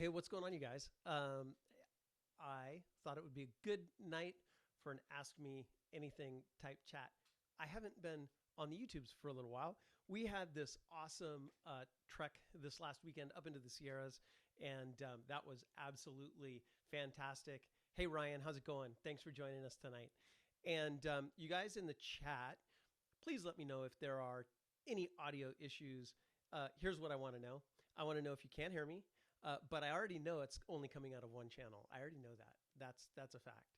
Hey, what's going on, you guys? I thought it would be a good night for an Ask Me Anything type chat. I haven't been on the YouTubes for a little while. We had this awesome trek this last weekend up into the Sierras, and that was absolutely fantastic. Hey, Ryan, how's it going? Thanks for joining us tonight. And you guys in the chat, please let me know if there are any audio issues. Here's what I want to know. I want to know if you can hear me, but I already know it's only coming out of one channel. I already know that. That's a fact.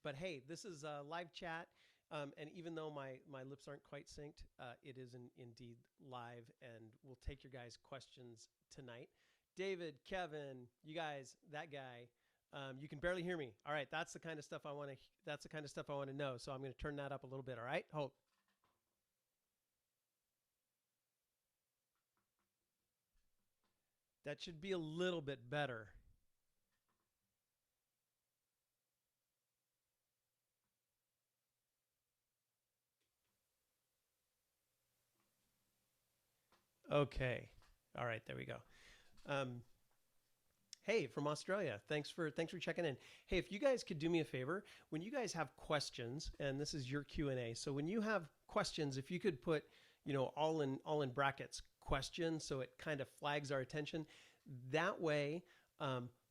But hey, this is a live chat, and even though my lips aren't quite synced, it is indeed live, and we'll take your guys' questions tonight. David, Kevin, you guys, that guy. You can barely hear me. All right, that's the kind of stuff I want to. That's the kind of stuff I want to know. So I'm going to turn that up a little bit. All right, hold. That should be a little bit better. Okay. All right, there we go. Um, hey, from Australia. Thanks for checking in. Hey, if you guys could do me a favor, when you guys have questions, and this is your Q&A. So when you have questions, if you could put, all in brackets question, so it kind of flags our attention. That way,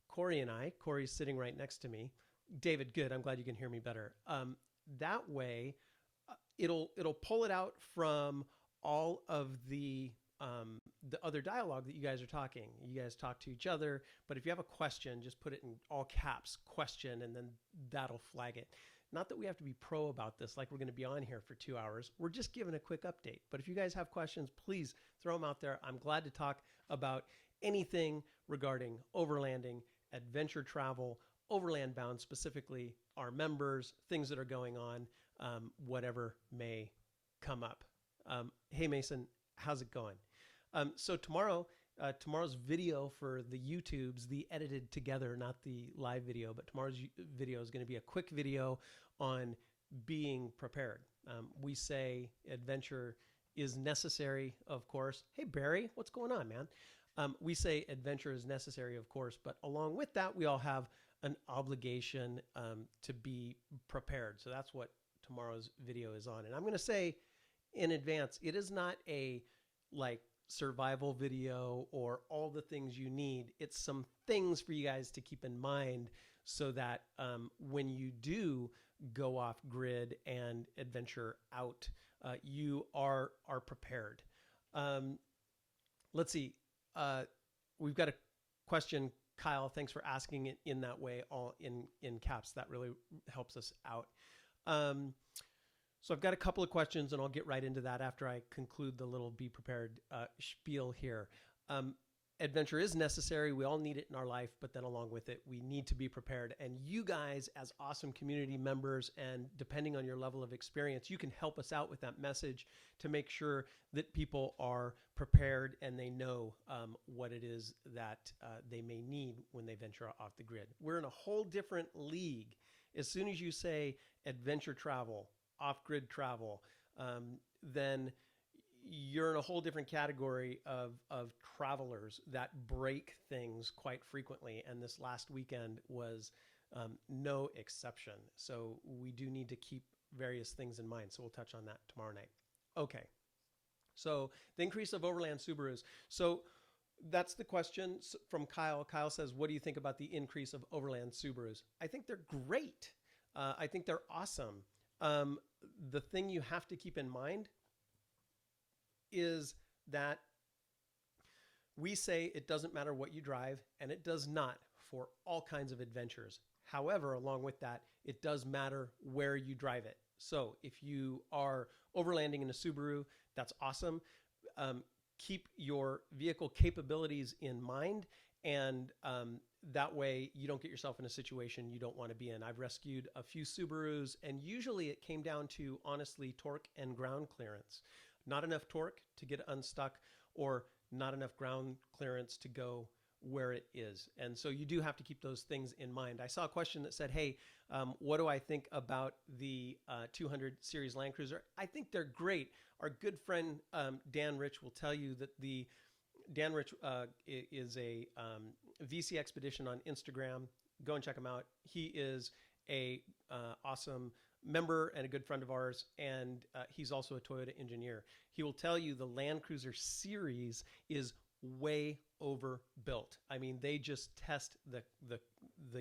Corey's sitting right next to me. David, good. I'm glad you can hear me better. That way, it'll pull it out from all of the other dialogue that you guys are talking. You guys talk to each other, but if you have a question, just put it in all caps, question, and then that'll flag it. Not that we have to be pro about this, like we're going to be on here for 2 hours. We're just giving a quick update. But if you guys have questions, please throw them out there. I'm glad to talk about anything regarding overlanding, adventure travel, overland bound specifically, our members, things that are going on, whatever may come up. Hey, Mason, how's it going? So tomorrow's video for the YouTubes, the edited together, not the live video, but tomorrow's video is going to be a quick video on being prepared. We say adventure is necessary, of course. Hey, Barry, what's going on, man? We say adventure is necessary, of course, but along with that, we all have an obligation to be prepared. So that's what tomorrow's video is on. And I'm going to say in advance, it is not a like survival video or all the things you need. It's some things for you guys to keep in mind so that when you do go off grid and adventure out, you are prepared. Let's see. We've got a question, Kyle. Thanks for asking it in that way, all in caps. That really helps us out. So I've got a couple of questions, and I'll get right into that after I conclude the little be prepared spiel here. Adventure is necessary. We all need it in our life, but then along with it, we need to be prepared. And you guys, as awesome community members, and depending on your level of experience, you can help us out with that message to make sure that people are prepared and they know what it is that they may need when they venture off the grid. We're in a whole different league. As soon as you say adventure travel, off-grid travel, then you're in a whole different category of travelers that break things quite frequently. And this last weekend was no exception. So we do need to keep various things in mind. So we'll touch on that tomorrow night. Okay. So the increase of overland Subarus. So that's the question from Kyle. Kyle says, what do you think about the increase of overland Subarus? I think they're great. I think they're awesome. The thing you have to keep in mind is that we say it doesn't matter what you drive, and it does not for all kinds of adventures. However, along with that, it does matter where you drive it. So if you are overlanding in a Subaru, that's awesome. Keep your vehicle capabilities in mind, and that way you don't get yourself in a situation you don't want to be in. I've rescued a few Subarus, and usually it came down to, honestly, torque and ground clearance. Not enough torque to get unstuck, or not enough ground clearance to go where it is. And so you do have to keep those things in mind. I saw a question that said, hey, what do I think about the 200 series Land Cruiser? I think they're great. Our good friend Dan Rich will tell you that Dan Rich is a VC Expedition on Instagram. Go and check him out. He is a awesome member and a good friend of ours, and he's also a Toyota engineer. He will tell you the Land Cruiser series is way overbuilt. I mean, they just test the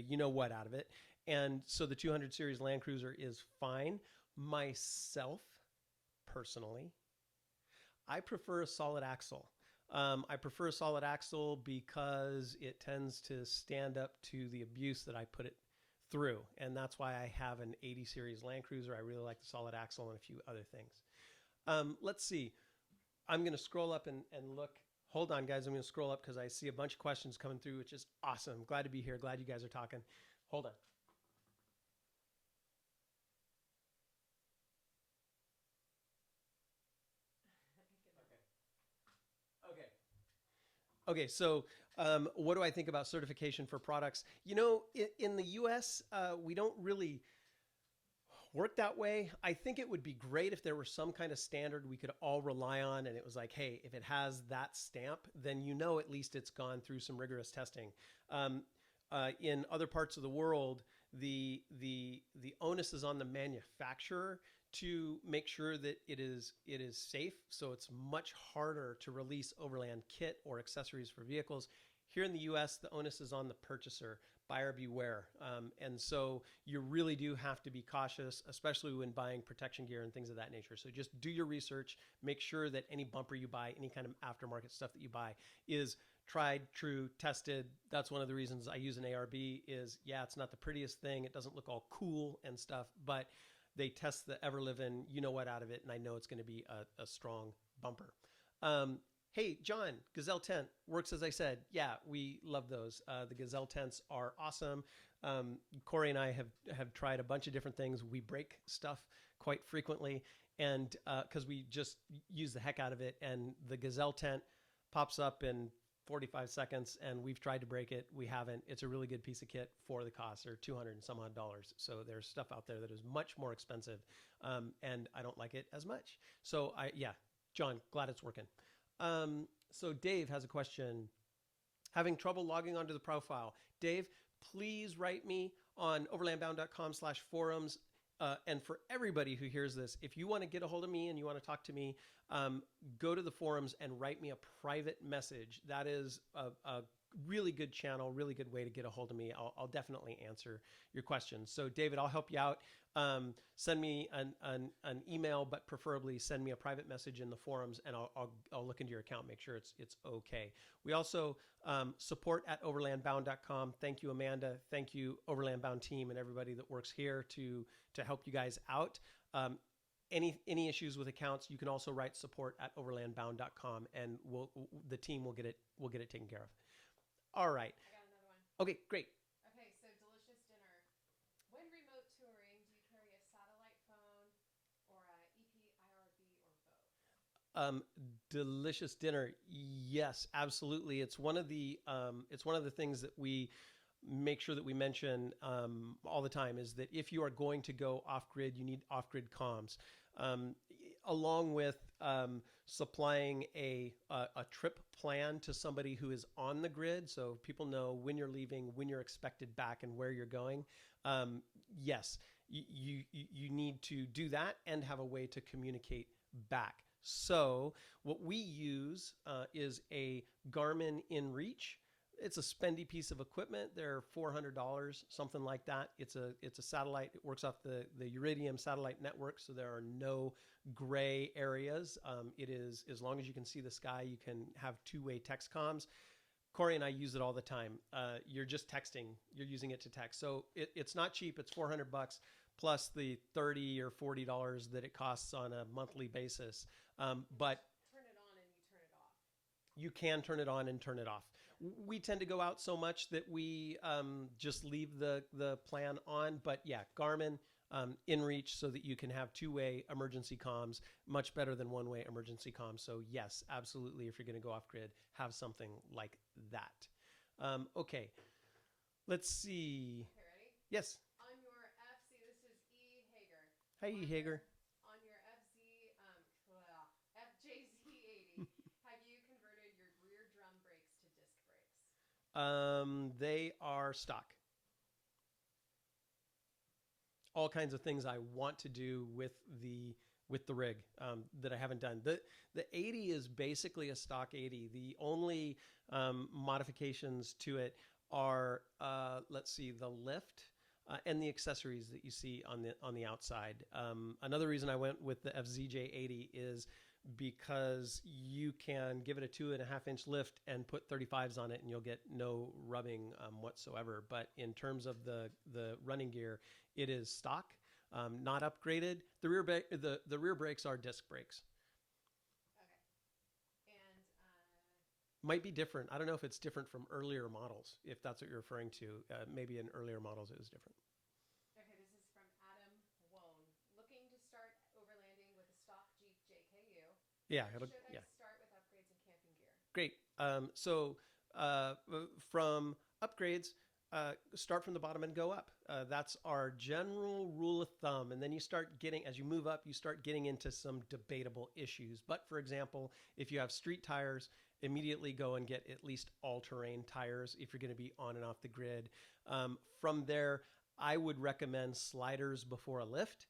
you know what out of it, and so the 200 series Land Cruiser is fine. Myself, personally, I prefer a solid axle. I prefer a solid axle because it tends to stand up to the abuse that I put it through. And that's why I have an 80 series Land Cruiser. I really like the solid axle and a few other things. Let's see. I'm going to scroll up and look. Hold on, guys. I'm going to scroll up because I see a bunch of questions coming through, which is awesome. Glad to be here. Glad you guys are talking. Hold on. Okay. Okay, so what do I think about certification for products? You know, in the US, we don't really work that way. I think it would be great if there were some kind of standard we could all rely on, and it was like, hey, if it has that stamp, then you know at least it's gone through some rigorous testing. In other parts of the world, the onus is on the manufacturer to make sure that it is safe. So it's much harder to release Overland kit or accessories for vehicles. Here in the U.S., the onus is on the purchaser, buyer beware. And so you really do have to be cautious, especially when buying protection gear and things of that nature. So just do your research, make sure that any bumper you buy, any kind of aftermarket stuff that you buy is tried, true, tested. That's one of the reasons I use an ARB is, yeah, it's not the prettiest thing. It doesn't look all cool and stuff, but they test the ever living, you know what, out of it. And I know it's going to be a strong bumper. Hey, John, Gazelle tent works as I said. Yeah, we love those. The Gazelle tents are awesome. Corey and I have tried a bunch of different things. We break stuff quite frequently, and because we just use the heck out of it. And the Gazelle tent pops up in 45 seconds, and we've tried to break it. We haven't. It's a really good piece of kit for the cost. They're 200 and some odd dollars. So there's stuff out there that is much more expensive, and I don't like it as much. So yeah, John, glad it's working. So Dave has a question. Having trouble logging onto the profile. Dave, please write me on overlandbound.com/forums. And for everybody who hears this, if you want to get a hold of me and you want to talk to me, go to the forums and write me a private message. That is a really good channel, really good way to get a hold of me. I'll definitely answer your questions. So David, I'll help you out. Send me an email, but preferably send me a private message in the forums, and I'll look into your account, make sure it's okay. We also support at overlandbound.com. Thank you, Amanda. Thank you, Overlandbound team, and everybody that works here to help you guys out. Any issues with accounts, you can also write support at overlandbound.com, and the team will get it taken care of. All right. I got another one. Okay, great. Okay, so delicious dinner. When remote touring, do you carry a satellite phone or a EP, IRB, or both? Delicious dinner. Yes, absolutely. It's one of the things that we make sure that we mention all the time is that if you are going to go off grid, you need off grid comms, along with supplying a trip plan to somebody who is on the grid, so people know when you're leaving, when you're expected back, and where you're going. Yes, you need to do that and have a way to communicate back. So what we use is a Garmin InReach. It's a spendy piece of equipment. They're $400, something like that. It's a satellite. It works off the Iridium satellite network, so there are no gray areas. It is, as long as you can see the sky, you can have two-way text comms. Corey and I use it all the time. You're just texting. You're using it to text. So it's not cheap. It's $400 plus the $30 or $40 that it costs on a monthly basis. But Turn it on and you turn it off. you can turn it on and turn it off. We tend to go out so much that we just leave the plan on. But yeah, Garmin InReach, so that you can have two-way emergency comms, much better than one-way emergency comms. So yes, absolutely, if you're going to go off grid, have something like that. Okay, let's see. Okay, ready? Yes. On your FC, this is E. Hager. Hi, Hager. On your FJZ80, have you converted your rear drum brakes to disc brakes? They are stock. All kinds of things I want to do with the rig that I haven't done. The 80 is basically a stock 80. The only modifications to it are let's see, the lift and the accessories that you see on the outside. Another reason I went with the FZJ80 is because you can give it a 2.5-inch lift and put 35s on it and you'll get no rubbing whatsoever. But in terms of the running gear, it is stock, not upgraded. The rear brakes are disc brakes. Okay. And Might be different. I don't know if it's different from earlier models, if that's what you're referring to. Maybe in earlier models it was different. okay, this is from Adam Wone. Looking to start overlanding with a stock Jeep JKU. Yeah, Should I yeah. start with upgrades and camping gear? Great. From upgrades, start from the bottom and go up. That's our general rule of thumb. And then you start getting, as you move up, you start getting into some debatable issues. But for example, if you have street tires, immediately go and get at least all-terrain tires if you're going to be on and off the grid. From there, I would recommend sliders before a lift.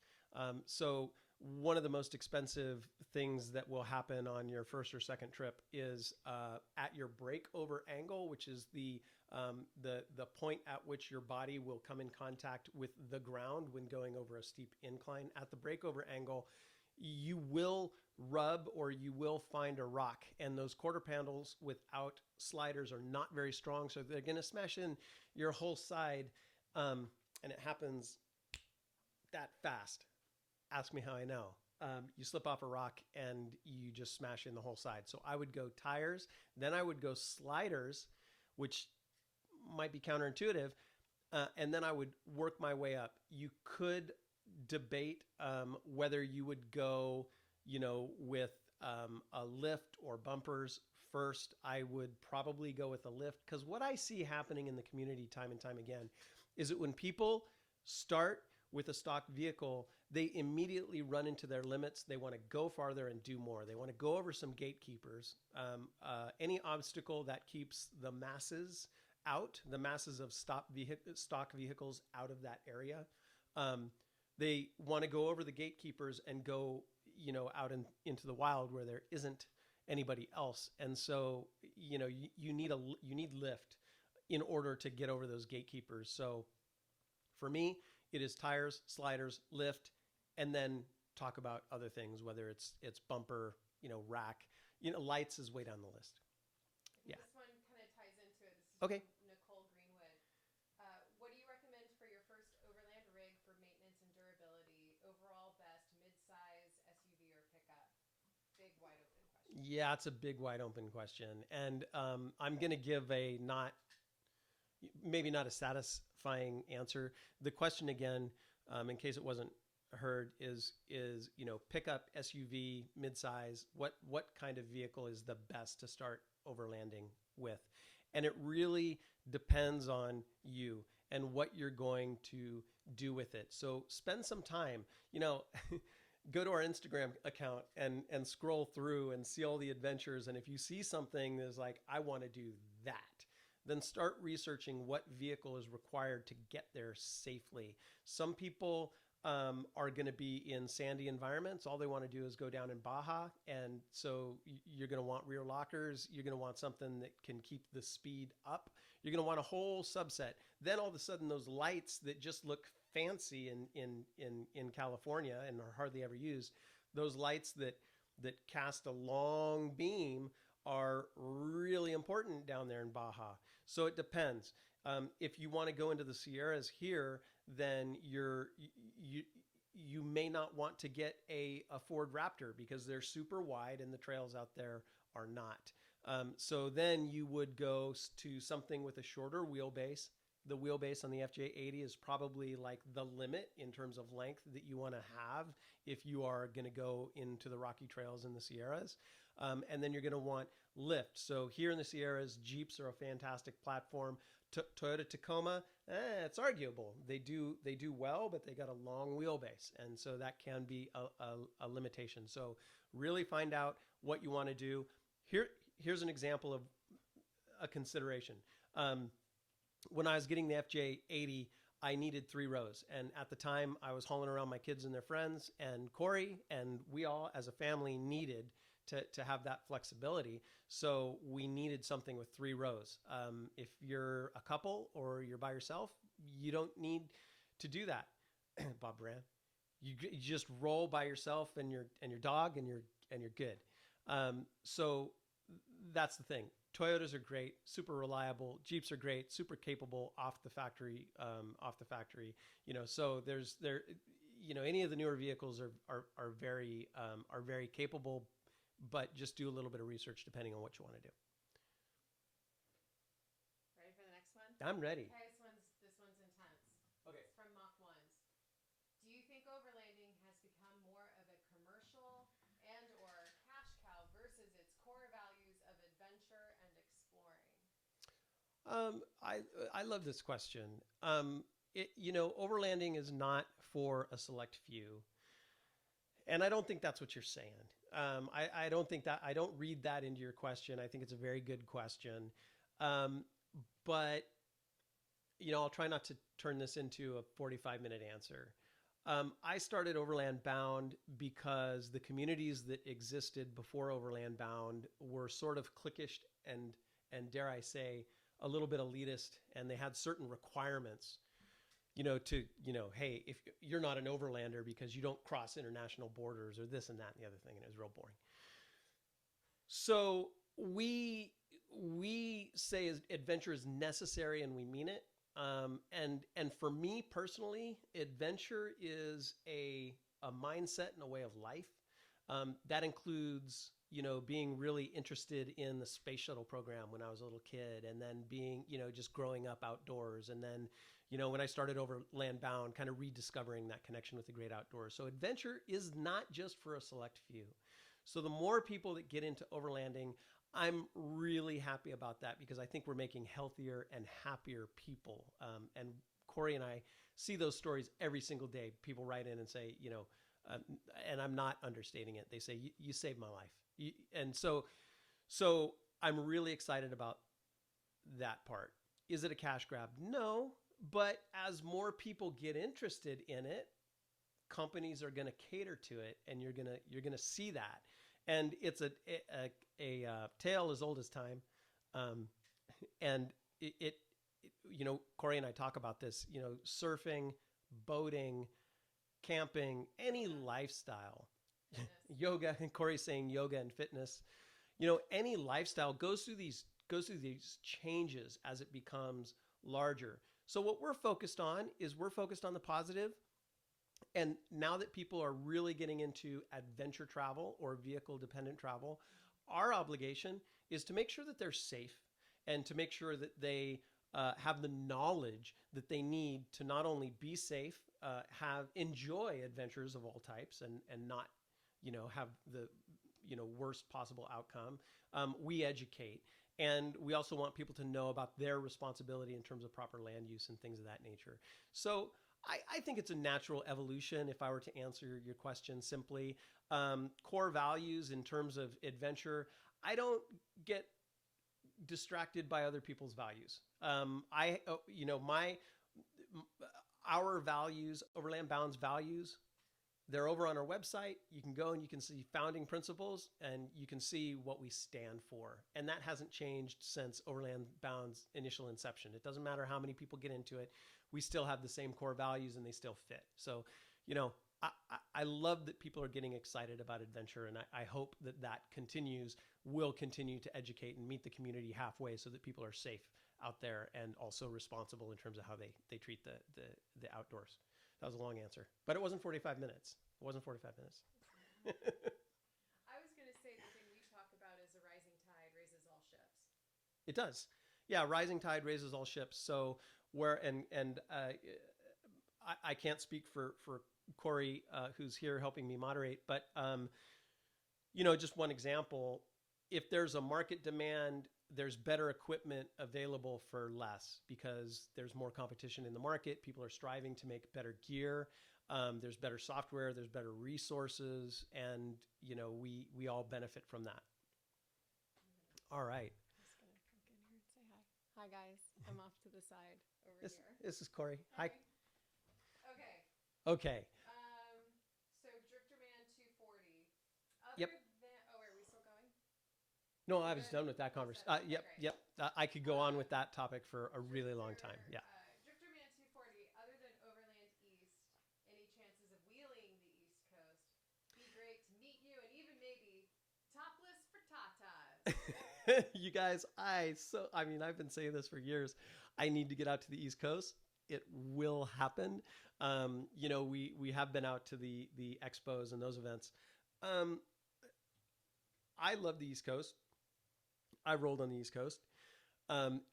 So one of the most expensive things that will happen on your first or second trip is at your breakover angle, which is the point at which your body will come in contact with the ground when going over a steep incline. At the breakover angle, you will rub or you will find a rock, and those quarter panels without sliders are not very strong, so they're going to smash in your whole side, and it happens that fast. Ask me how I know. You slip off a rock and you just smash in the whole side. So I would go tires, then I would go sliders, which might be counterintuitive, and then I would work my way up. You could debate whether you would go, with a lift or bumpers first. I would probably go with a lift, because what I see happening in the community time and time again is that when people start with a stock vehicle, they immediately run into their limits. They want to go farther and do more. They want to go over some gatekeepers. Any obstacle that keeps the masses out, the masses of stock vehicles out of that area. They want to go over the gatekeepers and go, out into the wild where there isn't anybody else. And so, you need lift in order to get over those gatekeepers. So for me, it is tires, sliders, lift, and then talk about other things, whether it's bumper, rack, lights is way down the list. Yeah. This one kind of ties into it. This is Okay. from Nicole Greenwood. What do you recommend for your first overland rig for maintenance and durability? Overall best, mid-size, SUV, or pickup? Big, wide open question. Yeah, it's a big, wide open question. And I'm going to give maybe not a satisfying answer. The question again, in case it wasn't heard, is pickup, SUV, midsize. What kind of vehicle is the best to start overlanding with? And it really depends on you and what you're going to do with it. So spend some time. Go to our Instagram account and scroll through and see all the adventures. And if you see something that's like, I want to do that, then start researching what vehicle is required to get there safely. Some people are going to be in sandy environments. All they want to do is go down in Baja. And so you're going to want rear lockers. You're going to want something that can keep the speed up. You're going to want a whole subset. Then all of a sudden, those lights that just look fancy in California and are hardly ever used, those lights that cast a long beam are really important down there in Baja. So it depends. If you want to go into the Sierras here, then you may not want to get a Ford Raptor because they're super wide and the trails out there are not. So then you would go to something with a shorter wheelbase. The wheelbase on the FJ80 is probably like the limit in terms of length that you want to have if you are going to go into the rocky trails in the Sierras. And then you're going to want lift. So here in the Sierras, Jeeps are a fantastic platform. Toyota Tacoma, it's arguable. They do well, but they got a long wheelbase, and so that can be a limitation. So really find out what you want to do. Here's an example of a consideration. Um, when I was getting the FJ80, I needed 3 rows. And at the time, I was hauling around my kids and their friends and Corey, and we all as a family needed to have that flexibility. So we needed something with 3 rows. If you're a couple or you're by yourself, you don't need to do that. Bob Brand. You just roll by yourself and your dog and you're good. So that's the thing. Toyotas are great, super reliable. Jeeps are great, super capable off the factory. So any of the newer vehicles are very capable, but just do a little bit of research depending on what you want to do. Ready for the next one? I'm ready. Okay, this one's intense. Okay. It's from Mach Ones. Do you think overlanding has become more of a commercial and or cash cow versus its core values of adventure and exploring? I love this question. Overlanding is not for a select few, and I don't think that's what you're saying. I don't think that. I don't read that into your question. I think it's a very good question, but I'll try not to turn this into a 45-minute answer. I started Overland Bound because the communities that existed before Overland Bound were sort of cliquish and dare I say a little bit elitist, and they had certain requirements. Hey, if you're not an overlander because you don't cross international borders or this and that and the other thing, and it was real boring. So we say adventure is necessary, and we mean it. And for me personally, adventure is a mindset and a way of life. That includes, being really interested in the space shuttle program when I was a little kid, and then being, just growing up outdoors. And then, when I started Overland Bound, kind of rediscovering that connection with the great outdoors. So adventure is not just for a select few. So the more people that get into overlanding, I'm really happy about that because I think we're making healthier and happier people. And Corey and I see those stories every single day. People write in and say, and I'm not understating it. They say, you saved my life. And so I'm really excited about that part. Is it a cash grab? No. But as more people get interested in it, companies are going to cater to it, and you're going to see that. And it's a tale as old as time. And Corey and I talk about this, surfing, boating, camping, any lifestyle, yoga, and Corey's saying yoga and fitness, any lifestyle goes through these changes as it becomes larger. So what we're focused on is the positive. And now that people are really getting into adventure travel or vehicle dependent travel, our obligation is to make sure that they're safe and to make sure that they have the knowledge that they need to not only be safe, enjoy adventures of all types and not, have the, worst possible outcome. We educate. And we also want people to know about their responsibility in terms of proper land use and things of that nature. So I think it's a natural evolution. If I were to answer your question simply, core values in terms of adventure, I don't get distracted by other people's values. Our values, Overland Bound's values, they're over on our website. You can go and you can see founding principles and you can see what we stand for. And that hasn't changed since Overland Bound's initial inception. It doesn't matter how many people get into it. We still have the same core values and they still fit. So, I love that people are getting excited about adventure, and I hope that will continue to educate and meet the community halfway so that people are safe out there and also responsible in terms of how they treat the outdoors. That was a long answer, but it wasn't 45 minutes. It wasn't 45 minutes. I was going to say the thing we talk about is a rising tide raises all ships. It does. Yeah, rising tide raises all ships. So I can't speak for Corey, who's here helping me moderate, but just one example, if there's a market demand, there's better equipment available for less because there's more competition in the market. People are striving to make better gear. There's better software, there's better resources, and we all benefit from that. All right. I'm just gonna come in here and say hi. Hi guys, I'm off to the side over This, here. this is Corey. Hi. Hey. Okay. Okay. So Drifterman 240. Yep. Other than are we still going? No, I We're was good. done with that All conversation. set. Okay, Yep. great. Yep. I could go on with that topic for a really long Drifter, time. Yeah. Drifterman 240. Other than Overland East, any chances of wheeling the East Coast? Be great to meet you, and even maybe topless for tatas. You guys, I mean, I've been saying this for years. I need to get out to the East Coast. It will happen. We have been out to the expos and those events. Um, I love the East Coast. I rolled on the East Coast,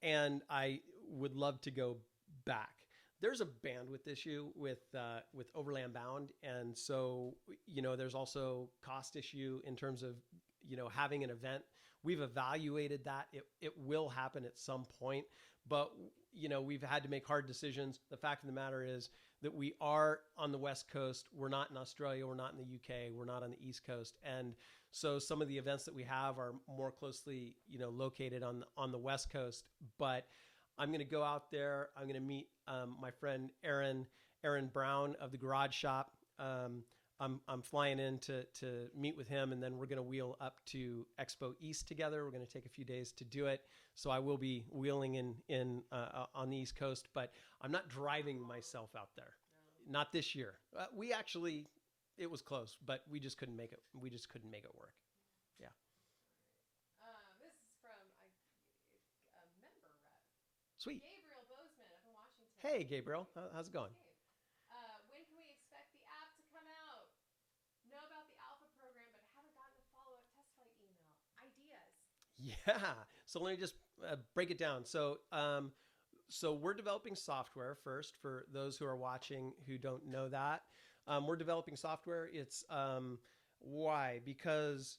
and I would love to go back. There's a bandwidth issue with Overland Bound, and so there's also cost issue in terms of having an event. We've evaluated that. It will happen at some point, but we've had to make hard decisions. The fact of the matter is that we are on the West Coast. We're not in Australia. We're not in the UK. We're not on the East Coast, and so some of the events that we have are more closely located on the West Coast. But I'm going to go out there. I'm going to meet my friend Aaron Brown of the Garage Shop. I'm flying in to meet with him, and then we're going to wheel up to Expo East together. We're going to take a few days to do it. So I will be wheeling in on the East Coast, but I'm not driving myself out there. No. Not this year. It was close, but we just couldn't make it. We just couldn't make it work. Yeah. This is from a member rep. Sweet. Gabriel Bozeman up in Washington. Hey, Gabriel. How's it going? When can we expect the app to come out? Know about the alpha program, but haven't gotten a follow-up test flight email. Ideas. Yeah. So let me just break it down. So we're developing software first for those who are watching who don't know that. We're developing software. It's why? Because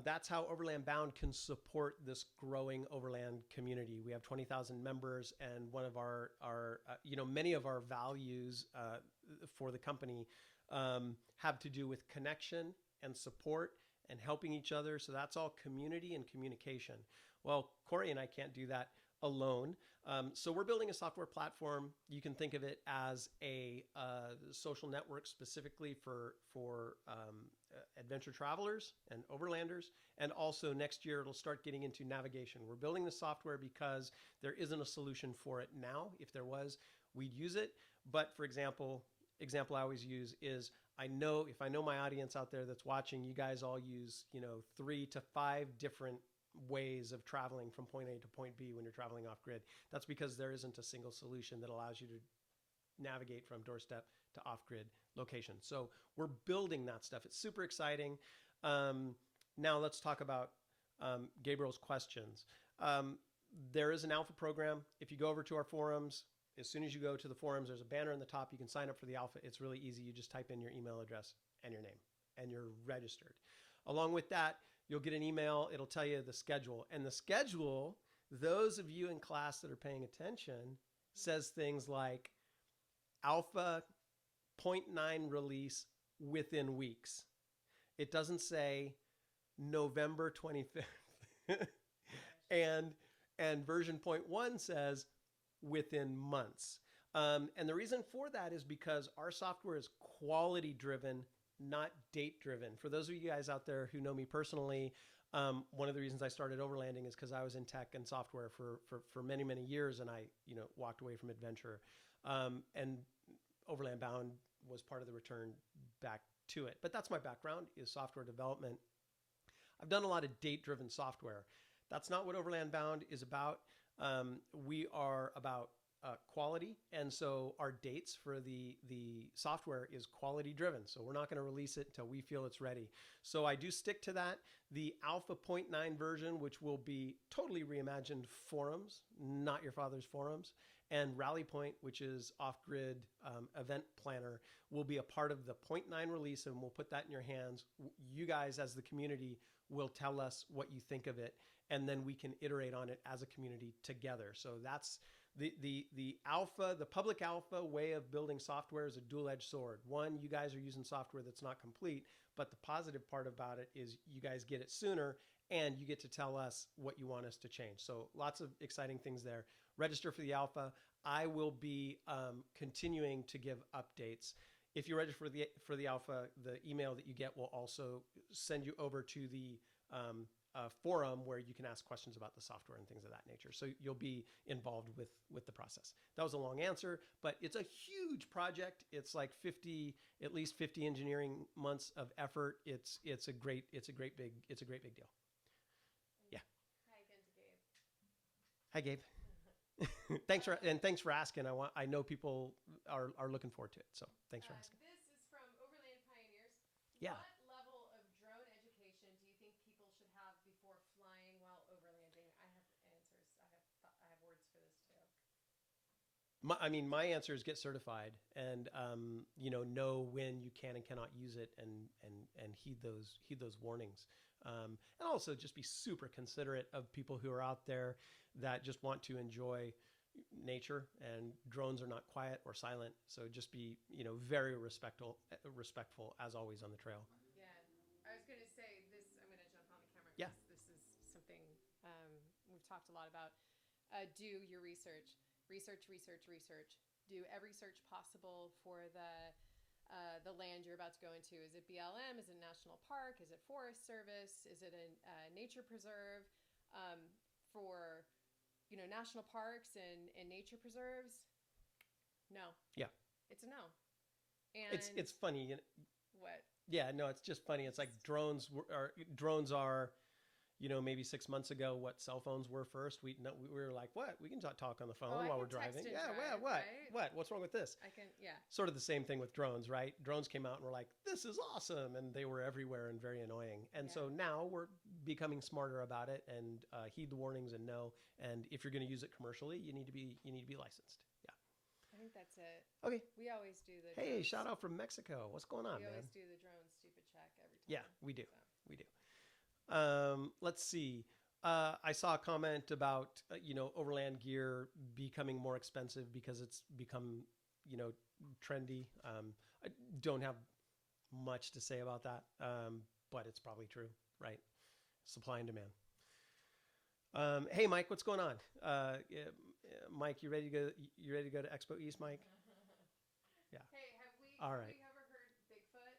that's how Overland Bound can support this growing Overland community. We have 20,000 members, and one of our many of our values for the company have to do with connection and support and helping each other. So that's all community and communication. Well, Corey and I can't do that alone. So we're building a software platform. You can think of it as a social network specifically for adventure travelers and overlanders. And also next year, it'll start getting into navigation. We're building the software because there isn't a solution for it now. If there was, we'd use it. But for example I always use is if I know my audience out there that's watching, you guys all use 3 to 5 different ways of traveling from point A to point B when you're traveling off grid. That's because there isn't a single solution that allows you to navigate from doorstep to off grid location. So we're building that stuff. It's super exciting. Now let's talk about Gabriel's questions. There is an alpha program. If you go over to our forums, as soon as you go to the forums, there's a banner in the top. You can sign up for the alpha. It's really easy. You just type in your email address and your name, and you're registered. Along with that, you'll get an email. It'll tell you the schedule. And the schedule, those of you in class that are paying attention, says things like alpha 0.9 release within weeks. It doesn't say November 25th. and version 0.1 says within months. And the reason for that is because our software is quality driven, not date driven. For those of you guys out there who know me personally, one of the reasons I started Overlanding is because I was in tech and software for many, many years, and I walked away from adventure. And Overland Bound was part of the return back to it. But that's my background, is software development. I've done a lot of date-driven software. That's not what Overland Bound is about. We are about quality, and so our dates for the software is quality driven. So we're not going to release it until we feel it's ready. So I do stick to that. The alpha 0.9 version, which will be totally reimagined forums, not your father's forums, and Rally Point, which is off-grid event planner, will be a part of the 0.9 release, and we'll put that in your hands. You guys, as the community, will tell us what you think of it, and then we can iterate on it as a community together. So that's the alpha, the public alpha way of building software is a dual-edged sword. One, you guys are using software that's not complete, but the positive part about it is you guys get it sooner, and you get to tell us what you want us to change. So lots of exciting things there. Register for the alpha. I will be continuing to give updates. If you register for the alpha, the email that you get will also send you over to the forum where you can ask questions about the software and things of that nature. So you'll be involved with the process. That was a long answer, but it's a huge project. It's like at least 50 engineering months of effort. It's a great big deal. Yeah. Hi again to Gabe. Hi, Gabe. Thanks for asking. I know people are looking forward to it. So thanks for asking. This is from Overland Pioneers. Yeah. What level of drone education do you think people should have before flying while overlanding? I have answers. I have words for this too. My answer is get certified and know when you can and cannot use it and heed those warnings. And also just be super considerate of people who are out there that just want to enjoy nature, and drones are not quiet or silent. So just be, very respectful as always on the trail. Yeah, I was going to say this. I'm going to jump on the camera. Yeah. This is something we've talked a lot about. Do your research. Do every search possible for the land you're about to go into. Is it BLM? Is it National Park? Is it Forest Service? Is it a nature preserve? For national parks and nature preserves, no. Yeah. It's a no. And it's funny. What? Yeah, no, it's just funny. It's like drones are, maybe 6 months ago what cell phones were first. We were like, what? We can talk on the phone while we're driving. Yeah, drive, what? Right? What? What's wrong with this? I can, yeah. Sort of the same thing with drones, right? Drones came out and we're like, this is awesome, and they were everywhere and very annoying. And so now we're becoming smarter about it and heed the warnings and know. And if you're going to use it commercially, you need to be licensed. Yeah. I think that's it. Okay. We always do the. Hey, shout out from Mexico. What's going on, man? We always do the drone stupid check every time. Yeah, we do. So. We do. Let's see. I saw a comment about overland gear becoming more expensive because it's become trendy. I don't have much to say about that, but it's probably true, right? Supply and demand. Hey, Mike, what's going on? Mike, you ready to go? You ready to go to Expo East, Mike? Yeah. Hey, have we All right. ever heard Bigfoot?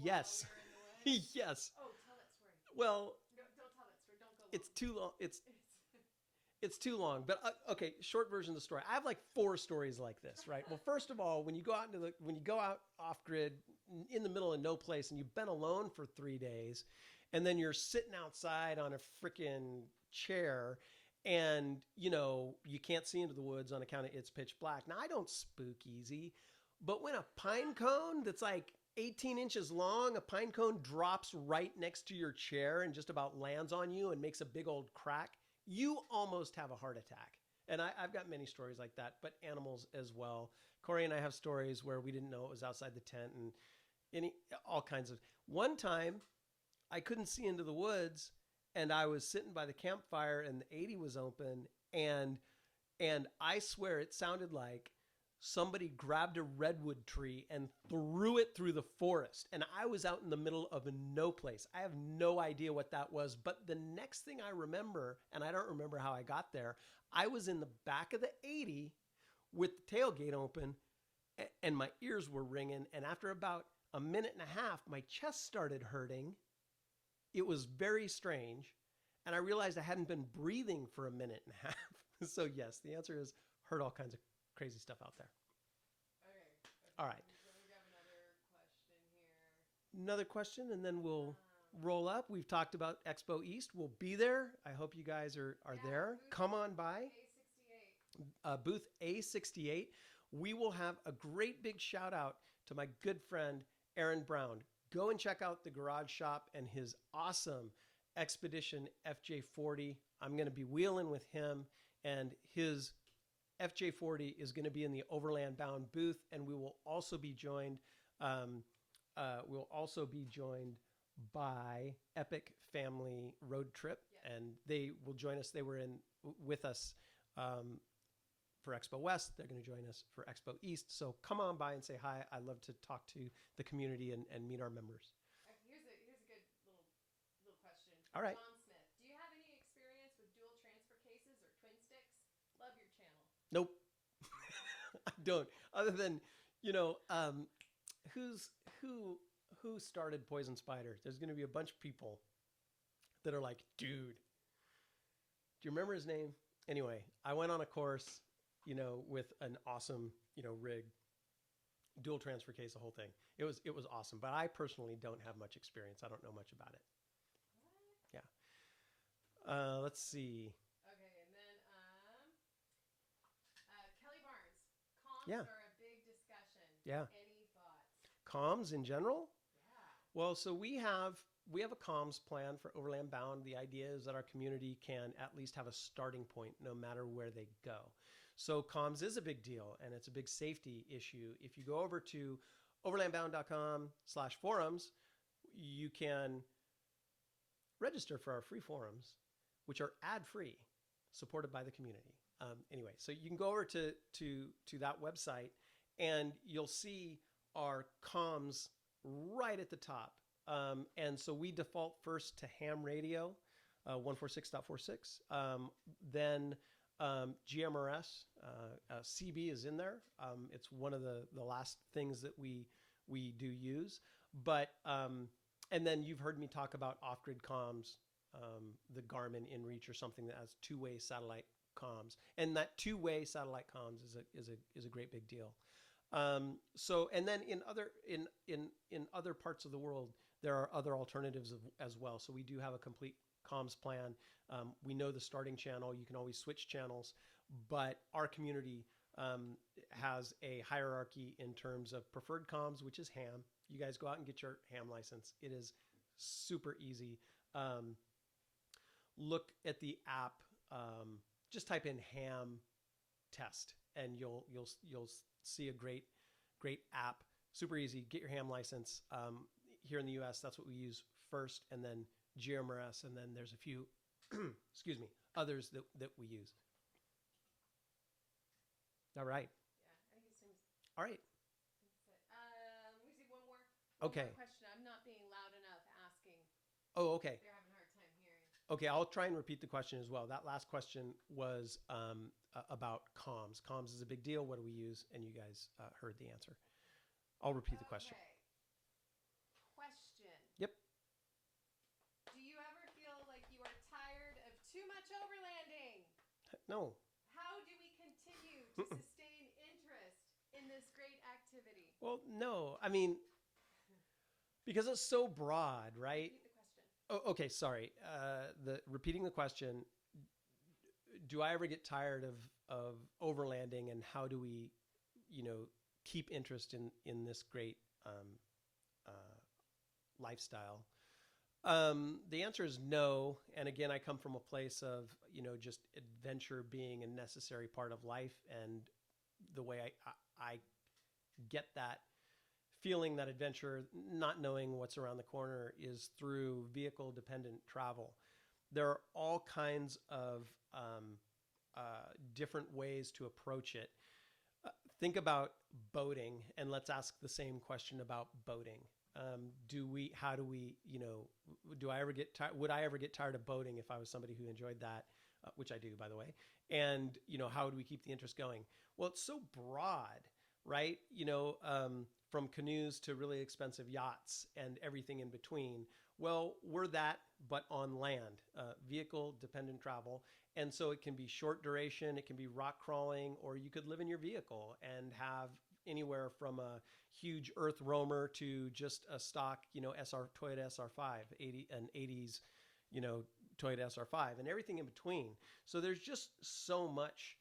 Yes. We were in the woods? Yes. Oh, tell that story. Well, No, don't tell that story. Don't go. it's too long. It's too long, but okay. Short version of the story. I have like 4 stories like this, right? Well, first of all, when you go out off grid in the middle of no place and you've been alone for 3 days, and then you're sitting outside on a freaking chair, and you can't see into the woods on account of it's pitch black. Now I don't spook easy, but when a pine cone that's like 18 inches long, a pine cone drops right next to your chair and just about lands on you and makes a big old crack, you almost have a heart attack. And I've got many stories like that, but animals as well. Corey and I have stories where we didn't know it was outside the tent and all kinds of. One time, I couldn't see into the woods, and I was sitting by the campfire, and the 80 was open, and I swear it sounded like somebody grabbed a redwood tree and threw it through the forest. And I was out in the middle of no place. I have no idea what that was. But the next thing I remember, and I don't remember how I got there, I was in the back of the 80 with the tailgate open and my ears were ringing. And after about a minute and a half, my chest started hurting. It was very strange. And I realized I hadn't been breathing for a minute and a half. So yes, the answer is heard all kinds of crazy stuff out there. Okay. All right. So we have another question here. Another question, and then we'll roll up. We've talked about Expo East. We'll be there. I hope you guys are there. Come on by. A68. Booth A68. We will have a great big shout out to my good friend, Aaron Brown. Go and check out the garage shop and his awesome Expedition FJ40. I'm going to be wheeling with him, and his FJ40 is going to be in the Overland bound booth, and we will also be joined. By Epic Family Road Trip, and they will join us. They were with us for Expo West. They're going to join us for Expo East. So come on by and say hi. I love to talk to the community and meet our members. Here's a good little question All right. Tom Smith, do you have any experience with dual transfer cases or twin sticks? Love your channel. Nope. I don't. Other than, you know, who's who started Poison Spider? There's going to be a bunch of people that are like, dude, do you remember his name? Anyway, I went on a course, with an awesome, rig, dual transfer case, the whole thing. It was awesome, but I personally don't have much experience. I don't know much about it. What? Yeah. Let's see. Okay, and then Kelly Barnes. Comms Yeah. are a big discussion. Yeah. Any thoughts? Comms in general? Yeah. Well, so we have a comms plan for Overland Bound. The idea is that our community can at least have a starting point no matter where they go. So comms is a big deal, and it's a big safety issue. If you go over to overlandbound.com/forums, you can register for our free forums, which are ad-free, supported by the community. Anyway, so you can go over to that website, and you'll see our comms right at the top. And so we default first to ham radio, 146.46. Then GMRS, CB is in there. It's one of the last things that we do use. But and then you've heard me talk about off-grid comms, the Garmin InReach or something that has two-way satellite comms, and that two-way satellite comms is a great big deal. So, and then in other parts of the world, there are other alternatives as well. So we do have a complete comms plan. We know the starting channel. You can always switch channels, but our community has a hierarchy in terms of preferred comms, which is ham. You guys go out and get your ham license. It is super easy. Look at the app. Just type in ham test, and you'll see a great app. Super easy. Get your ham license. Here in the U.S., that's what we use first, and then GMRS, and then there's a few, excuse me, others that we use. All right. Yeah, I think it seems. All right. Let me see one more. Okay. One more question. I'm not being loud enough asking. Oh, okay. They're having a hard time hearing. Okay, I'll try and repeat the question as well. That last question was about comms. Comms is a big deal. What do we use? And you guys heard the answer. I'll repeat the question. Question. Yep. Do you ever feel like you are tired of too much overlanding? No. How do we continue to sustain interest in this great activity? Well, no. I mean, because it's so broad, right? Repeat the question. Oh, okay, sorry. Repeating the question. Do I ever get tired of overlanding, and how do we, keep interest in this great lifestyle? The answer is no. And again, I come from a place of, just adventure being a necessary part of life. And the way I get that feeling, that adventure, not knowing what's around the corner, is through vehicle dependent travel. There are all kinds of different ways to approach it. Think about boating, and let's ask the same question about boating. How do we, do I ever get tired? Would I ever get tired of boating if I was somebody who enjoyed that, which I do, by the way? And, how would we keep the interest going? Well, it's so broad, right? From canoes to really expensive yachts and everything in between. Well, we're that, but on land, vehicle dependent travel. And so it can be short duration, it can be rock crawling, or you could live in your vehicle and have anywhere from a huge earth roamer to just a stock, Toyota SR5, an 80s, Toyota SR5, and everything in between. So there's just so much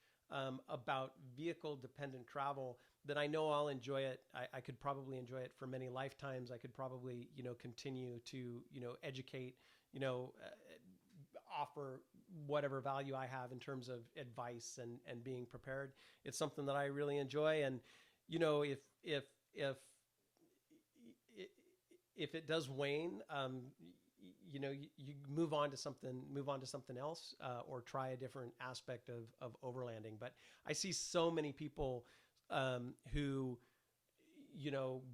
about vehicle dependent travel that I know I'll enjoy it. I could probably enjoy it for many lifetimes. I could probably, continue to, educate, offer whatever value I have in terms of advice and being prepared. It's something that I really enjoy. And, if it does wane, you move on to something else, or try a different aspect of overlanding. But I see so many people who,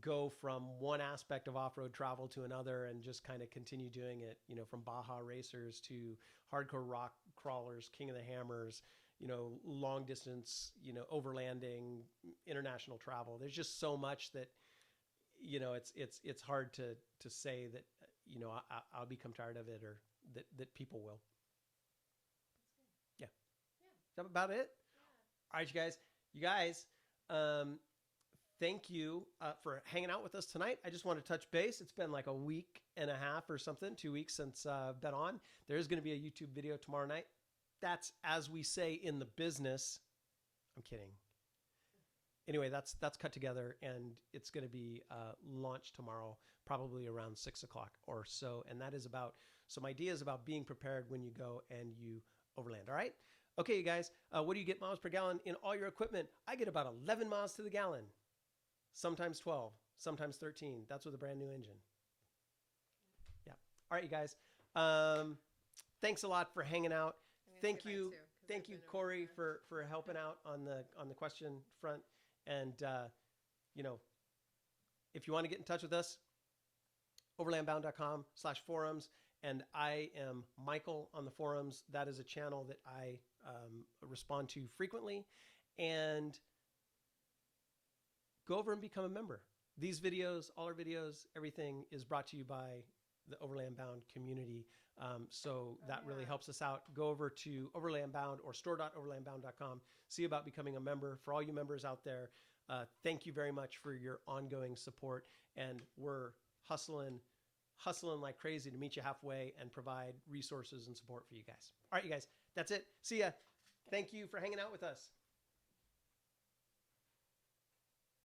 go from one aspect of off-road travel to another and just kind of continue doing it, from Baja racers to hardcore rock crawlers, King of the Hammers, long distance, overlanding, international travel. There's just so much that, it's hard to say that, I'll become tired of it, or that people will. Yeah. Is that about it? All right, you guys, thank you for hanging out with us tonight. I just want to touch base. It's been like a week and a half or something, 2 weeks since I've been on. There is going to be a YouTube video tomorrow night. That's, as we say in the business. I'm kidding. Anyway, that's cut together, and it's going to be launched tomorrow, probably around 6 o'clock or so. And that is about some ideas about being prepared when you go and you overland. All right. Okay, you guys, what do you get miles per gallon in all your equipment? I get about 11 miles to the gallon, sometimes 12, sometimes 13. That's with a brand new engine. Yeah. All right, you guys. Thanks a lot for hanging out. Thank you, Corey, for helping out on the question front. And if you want to get in touch with us, overlandbound.com/forums. And I am Michael on the forums. That is a channel that I respond to frequently. And go over and become a member. These videos, all our videos, everything is brought to you by the Overland Bound community. So that really helps us out. Go over to Overland Bound or store.overlandbound.com. See about becoming a member. For all you members out there, thank you very much for your ongoing support. And we're hustling like crazy to meet you halfway and provide resources and support for you guys. All right, you guys, that's it. See ya. Thank you for hanging out with us.